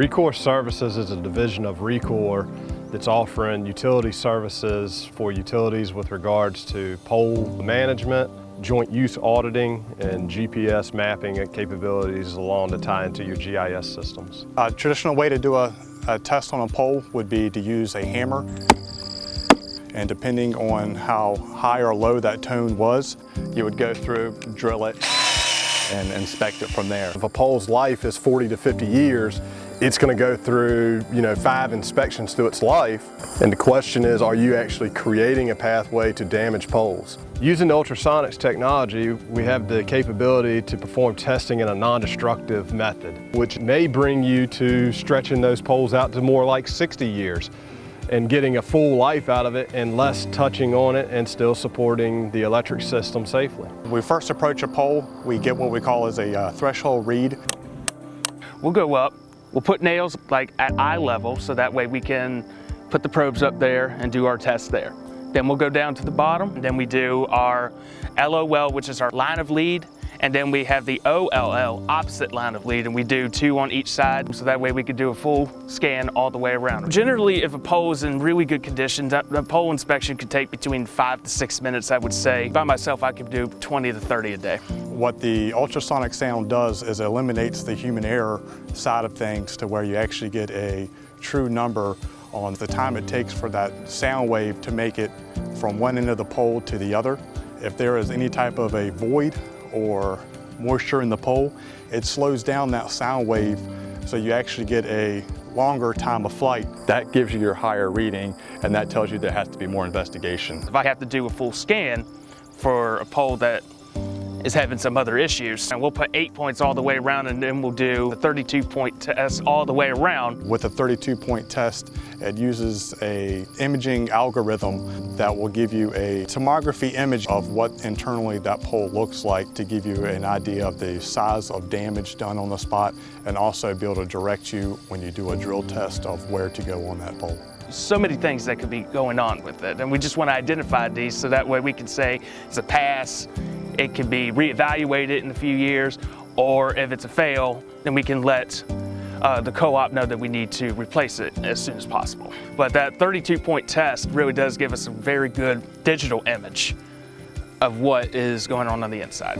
Recore Services is a division of Recore that's offering utility services for utilities with regards to pole management, joint use auditing, and GPS mapping and capabilities along to tie into your GIS systems. A traditional way to do a test on a pole would be to use a hammer, and depending on how high or low that tone was, you would go through, drill it, and inspect it from there. If a pole's life is 40 to 50 years, it's going to go through, 5 inspections through its life. And the question is, are you actually creating a pathway to damage poles? Using the ultrasonics technology, we have the capability to perform testing in a non-destructive method, which may bring you to stretching those poles out to more like 60 years and getting a full life out of it and less touching on it and still supporting the electric system safely. When we first approach a pole, we get what we call as a threshold read. We'll go up, we'll put nails like at eye level so that way we can put the probes up there and do our test there. Then we'll go down to the bottom, and then we do our LOL, which is our line of lead, and then we have the OLL, opposite line of lead, and we do 2 on each side, so that way we could do a full scan all the way around. Generally, if a pole is in really good condition, the pole inspection could take between 5 to 6 minutes, I would say. By myself, I could do 20 to 30 a day. What the ultrasonic sound does is it eliminates the human error side of things to where you actually get a true number on the time it takes for that sound wave to make it from one end of the pole to the other. If there is any type of a void or moisture in the pole, it slows down that sound wave so you actually get a longer time of flight. That gives you your higher reading, and that tells you there has to be more investigation. If I have to do a full scan for a pole that is having some other issues, and we'll put 8 points all the way around, and then we'll do a 32-point test all the way around. With a 32-point test, it uses a imaging algorithm that will give you a tomography image of what internally that pole looks like to give you an idea of the size of damage done on the spot, and also be able to direct you when you do a drill test of where to go on that pole. So many things that could be going on with it, and we just want to identify these so that way we can say it's a pass, it can be reevaluated in a few years, or if it's a fail, then we can let the co-op know that we need to replace it as soon as possible. But that 32-point test really does give us a very good digital image of what is going on the inside.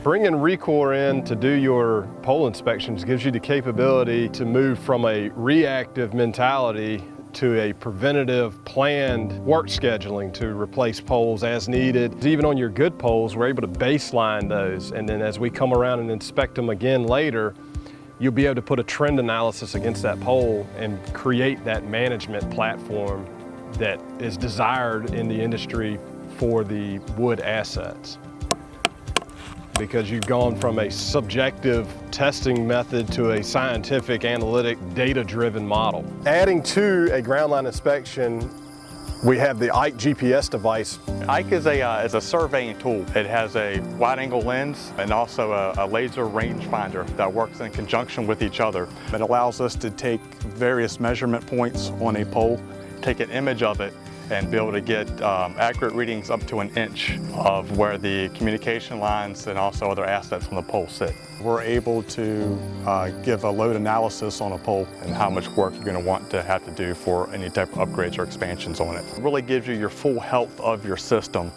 Bringing Recore in to do your pole inspections gives you the capability to move from a reactive mentality to a preventative, planned work scheduling to replace poles as needed. Even on your good poles, we're able to baseline those, and then as we come around and inspect them again later, you'll be able to put a trend analysis against that pole and create that management platform that is desired in the industry for the wood assets. Because you've gone from a subjective testing method to a scientific, analytic, data-driven model. Adding to a ground line inspection, we have the Ike GPS device. Ike is a surveying tool. It has a wide-angle lens and also a laser rangefinder that works in conjunction with each other. It allows us to take various measurement points on a pole, take an image of it, and be able to get accurate readings up to 1 inch of where the communication lines and also other assets on the pole sit. We're able to give a load analysis on a pole and how much work you're going to want to have to do for any type of upgrades or expansions on it. It really gives you your full health of your system.